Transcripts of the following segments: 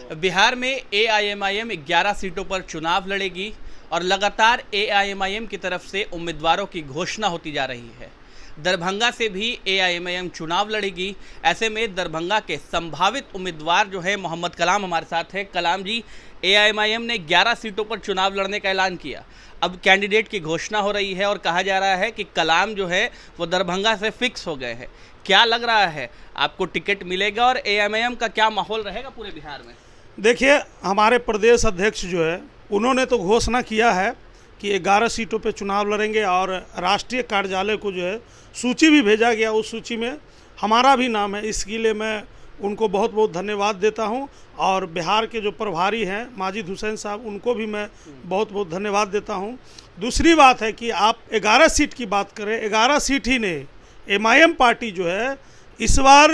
बिहार में एआईएमआईएम 11 सीटों पर चुनाव लड़ेगी और लगातार एआईएमआईएम की तरफ से उम्मीदवारों की घोषणा होती जा रही है। दरभंगा से भी एआईएमआईएम चुनाव लड़ेगी। ऐसे में दरभंगा के संभावित उम्मीदवार जो है मोहम्मद कलाम हमारे साथ है। कलाम जी, एआईएमआईएम ने 11 सीटों पर चुनाव लड़ने का ऐलान किया। अब कैंडिडेट की घोषणा हो रही है और कहा जा रहा है कि कलाम जो है वो दरभंगा से फिक्स हो गए हैं। क्या लग रहा है, आपको टिकट मिलेगा और एआईएमआईएम का क्या माहौल रहेगा पूरे बिहार में? देखिए, हमारे प्रदेश अध्यक्ष जो है उन्होंने तो घोषणा किया है कि 11 सीटों पे चुनाव लड़ेंगे और राष्ट्रीय कार्यालय को जो है सूची भी भेजा गया। उस सूची में हमारा भी नाम है। इसके लिए मैं उनको बहुत बहुत धन्यवाद देता हूं और बिहार के जो प्रभारी हैं माजिद हुसैन साहब, उनको भी मैं बहुत बहुत धन्यवाद देता हूं। दूसरी बात है कि आप 11 सीट की बात करें, 11 सीट ही नहीं, एमआईएम पार्टी जो है इस बार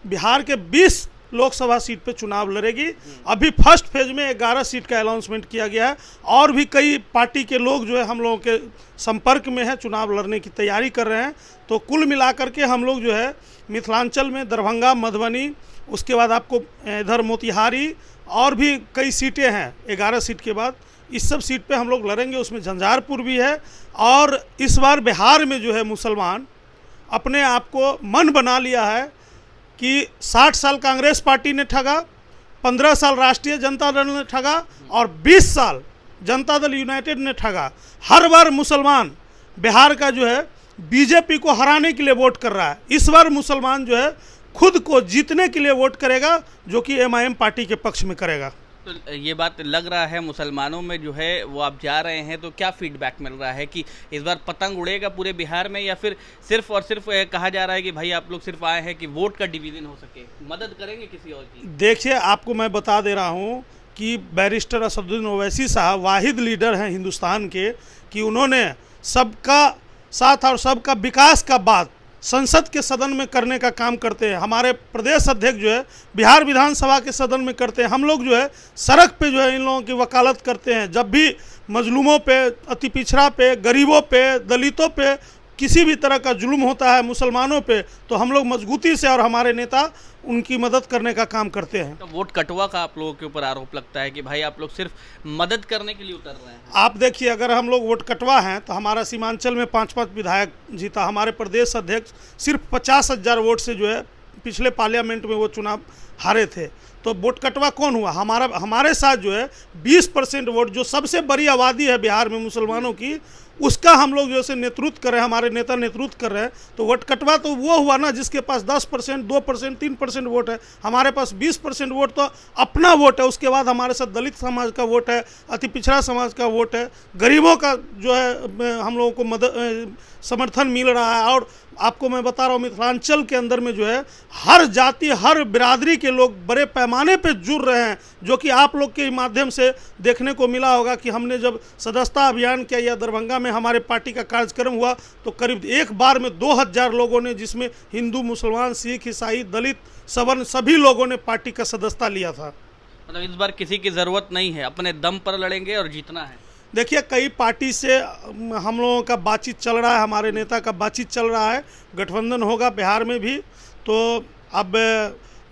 बिहार के 20 लोकसभा सीट पे चुनाव लड़ेगी। अभी फर्स्ट फेज में 11 सीट का अनाउंसमेंट किया गया है और भी कई पार्टी के लोग जो है हम लोगों के संपर्क में है, चुनाव लड़ने की तैयारी कर रहे हैं। तो कुल मिलाकर के हम लोग जो है मिथिलांचल में दरभंगा, मधुबनी, उसके बाद आपको इधर मोतिहारी और भी कई सीटें हैं 11 सीट के बाद, इस सब सीट पे हम लोग लड़ेंगे। उसमें झंझारपुर भी है। और इस बार बिहार में जो है मुसलमान अपने आप को मन बना लिया है कि 60 साल कांग्रेस पार्टी ने ठगा, 15 साल राष्ट्रीय जनता दल ने ठगा और 20 साल जनता दल यूनाइटेड ने ठगा। हर बार मुसलमान बिहार का जो है बीजेपी को हराने के लिए वोट कर रहा है। इस बार मुसलमान जो है खुद को जीतने के लिए वोट करेगा, जो कि एमआईएम पार्टी के पक्ष में करेगा। तो ये बात लग रहा है मुसलमानों में जो है वो आप जा रहे हैं, तो क्या फीडबैक मिल रहा है कि इस बार पतंग उड़ेगा पूरे बिहार में, या फिर सिर्फ और सिर्फ कहा जा रहा है कि भाई आप लोग सिर्फ आए हैं कि वोट का डिवीजन हो सके, मदद करेंगे किसी और की? देखिए, आपको मैं बता दे रहा हूँ कि बैरिस्टर असदुद्दीन ओवैसी साहब वाहिद लीडर हैं हिंदुस्तान के कि उन्होंने सबका साथ और सबका विकास का बात संसद के सदन में करने का काम करते हैं। हमारे प्रदेश अध्यक्ष जो है बिहार विधानसभा के सदन में करते हैं। हम लोग जो है सड़क पे जो है इन लोगों की वकालत करते हैं। जब भी मजलूमों पे, अति पिछड़ा पे, गरीबों पे, दलितों पे किसी भी तरह का जुल्म होता है मुसलमानों पे, तो हम लोग मजबूती से और हमारे नेता उनकी मदद करने का काम करते हैं। तो वोट कटवा का आप लोगों के ऊपर आरोप लगता है कि भाई आप लोग सिर्फ मदद करने के लिए उतर रहे हैं। आप देखिए, अगर हम लोग वोट कटवा हैं तो हमारा सीमांचल में 5-5 विधायक जीता। हमारे प्रदेश अध्यक्ष सिर्फ 50,000 वोट से जो है पिछले पार्लियामेंट में वो चुनाव हारे थे। तो वोट कटवा कौन हुआ? हमारे साथ जो है 20% वोट, जो सबसे बड़ी आबादी है बिहार में मुसलमानों की, उसका हम लोग जो है नेतृत्व कर रहे हैं, हमारे नेता नेतृत्व कर रहे हैं। तो वोट कटवा तो वो हुआ ना जिसके पास 10%, 2%, 3% वोट है। हमारे पास 20% वोट तो अपना वोट है। उसके बाद हमारे साथ दलित समाज का वोट है, अति पिछड़ा समाज का वोट है, गरीबों का जो है हम लोगों को समर्थन मिल रहा है। और आपको मैं बता रहा हूँ मिथिलांचल के अंदर में जो है हर जाति, हर बिरादरी के लोग बड़े पैमाने पे जुड़ रहे हैं, जो कि आप लोग के माध्यम से देखने को मिला होगा कि हमने जब सदस्यता अभियान किया या दरभंगा में हमारे पार्टी का कार्यक्रम हुआ तो करीब एक बार में 2000 लोगों ने, जिसमें हिंदू, मुसलमान, सिख, ईसाई, दलित, सवर्ण सभी लोगों ने पार्टी का सदस्यता लिया था। मतलब इस बार किसी की ज़रूरत नहीं है, अपने दम पर लड़ेंगे और जीतना है। देखिए, कई पार्टी से हम लोगों का बातचीत चल रहा है, हमारे नेता का बातचीत चल रहा है, गठबंधन होगा बिहार में भी। तो अब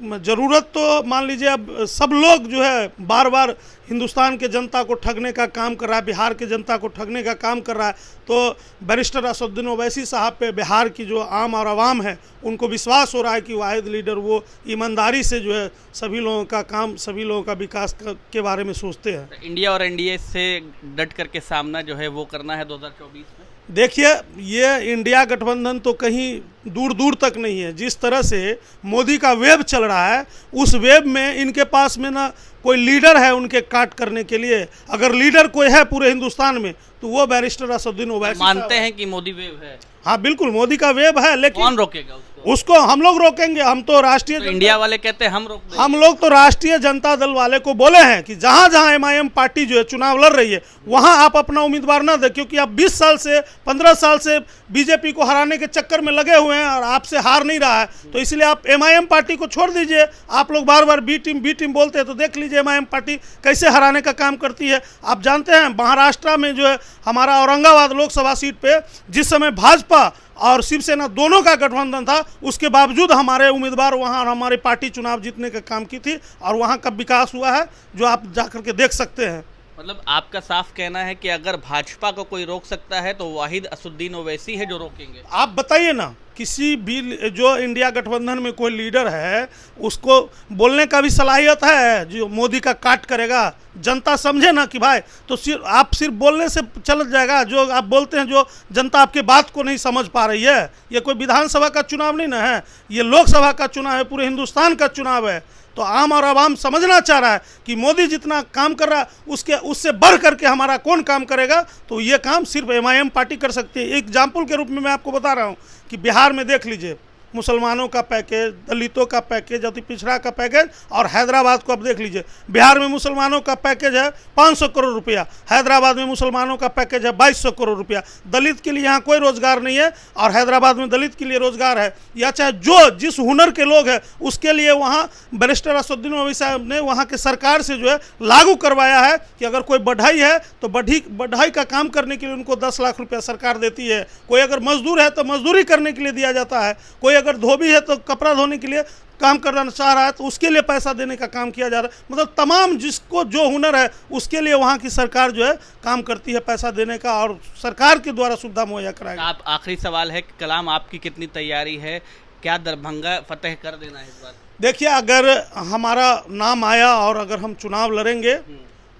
ज़रूरत तो मान लीजिए अब सब लोग जो है बार बार हिंदुस्तान के जनता को ठगने का काम कर रहा है, बिहार के जनता को ठगने का काम कर रहा है। तो बैरिस्टर असदुद्दीन ओवैसी साहब पे बिहार की जो आम और आवाम है उनको विश्वास हो रहा है कि वाहिद लीडर वो ईमानदारी से जो है सभी लोगों का काम, सभी लोगों का विकास के बारे में सोचते हैं। तो इंडिया और एनडीए से डट करके सामना जो है वो करना है 2024 में। देखिए, ये इंडिया गठबंधन तो कहीं दूर दूर तक नहीं है। जिस तरह से मोदी का वेब चल रहा है, उस वेब में इनके पास में ना कोई लीडर है उनके काट करने के लिए। अगर लीडर कोई है पूरे हिंदुस्तान में तो वो बैरिस्टर असदुद्दीन ओवैसी मानते हैं कि मोदी वेब है। हाँ, बिल्कुल मोदी का वेब है, लेकिन कौन रोकेगा उसको? हम लोग रोकेंगे। हम तो राष्ट्रीय तो इंडिया वाले कहते हैं हम रोक देंगे। हम लोग तो राष्ट्रीय जनता दल वाले को बोले हैं कि जहां जहां एमआईएम पार्टी जो है चुनाव लड़ रही है वहां आप अपना उम्मीदवार न दें, क्योंकि आप 20 साल से 15 साल से बीजेपी को हराने के चक्कर में लगे हुए हैं और आपसे हार नहीं रहा है। तो इसलिए आप एमआईएम पार्टी को छोड़ दीजिए। आप लोग बार बार बी टीम बोलते हैं, तो देख लीजिए एमआईएम पार्टी कैसे हराने का काम करती है। आप जानते हैं महाराष्ट्र में जो है हमारा औरंगाबाद लोकसभा सीट पे जिस समय भाजपा और शिवसेना दोनों का गठबंधन था, उसके बावजूद हमारे उम्मीदवार वहाँ और हमारी पार्टी चुनाव जीतने का काम की थी और वहाँ का विकास हुआ है जो आप जाकर के देख सकते हैं। मतलब आपका साफ कहना है कि अगर भाजपा को कोई रोक सकता है तो वाहिद असुद्दीन ओवैसी है जो रोकेंगे। आप बताइए ना, किसी भी जो इंडिया गठबंधन में कोई लीडर है उसको बोलने का भी सलाहियत है जो मोदी का काट करेगा? जनता समझे ना कि भाई, तो सिर्फ बोलने से चल जाएगा? जो आप बोलते हैं, जो जनता आपके बात को नहीं समझ पा रही है। ये कोई विधानसभा का चुनाव नहीं ना है, ये लोकसभा का चुनाव है, पूरे हिंदुस्तान का चुनाव है। तो आम और आवाम समझना चाह रहा है कि मोदी जितना काम कर रहा है उससे बढ़ करके हमारा कौन काम करेगा। तो ये काम सिर्फ MIM पार्टी कर सकती है। एग्जाम्पल के रूप में मैं आपको बता रहा हूँ कि बिहार में देख लीजिए, मुसलमानों का पैकेज, दलितों का पैकेज, अति पिछड़ा का पैकेज, और हैदराबाद को अब देख लीजिए। बिहार में मुसलमानों का पैकेज है 500 करोड़ रुपया, हैदराबाद में मुसलमानों का पैकेज है 2200 करोड़ रुपया। दलित के लिए यहाँ कोई रोजगार नहीं है और हैदराबाद में दलित के लिए रोजगार है। या चाहे जो जिस हुनर के लोग हैं उसके लिए वहाँ बैरिस्टर असदुद्दीन ओवैसी साहब ने वहाँ के सरकार से जो है लागू करवाया है कि अगर कोई बढ़ई है तो बढ़ई का काम करने के लिए उनको 10 लाख रुपया सरकार देती है। कोई अगर मजदूर है तो मजदूरी करने के लिए दिया जाता है। कोई अगर धोबी है तो कपड़ा धोने के लिए काम करना चाह रहा है तो उसके लिए पैसा देने का काम किया जा रहा है। मतलब तमाम जिसको जो हुनर है उसके लिए वहाँ की सरकार जो है काम करती है पैसा देने का, और सरकार के द्वारा सुविधा मुहैया कराएगी। आप आखिरी सवाल है कि कलाम आपकी कितनी तैयारी है, क्या दरभंगा फतेह कर देना है इस बार? देखिए, अगर हमारा नाम आया और अगर हम चुनाव लड़ेंगे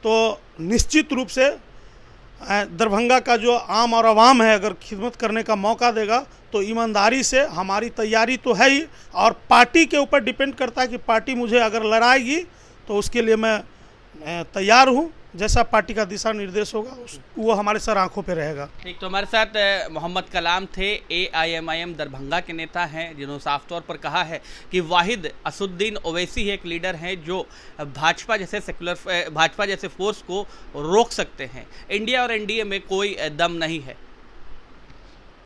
तो निश्चित रूप से दरभंगा का जो आम और आवाम है अगर खिदमत करने का मौका देगा तो ईमानदारी से, हमारी तैयारी तो है ही, और पार्टी के ऊपर डिपेंड करता है कि पार्टी मुझे अगर लड़ाएगी तो उसके लिए मैं तैयार हूँ। जैसा पार्टी का दिशा निर्देश होगा वो हमारे सर आंखों पे रहेगा। ठीक, तो हमारे साथ मोहम्मद कलाम थे, AIMIM दरभंगा के नेता हैं, जिन्होंने साफ तौर पर कहा है कि वाहिद असुद्दीन ओवैसी एक लीडर हैं जो भाजपा जैसे फोर्स को रोक सकते हैं। इंडिया और NDA में कोई दम नहीं है।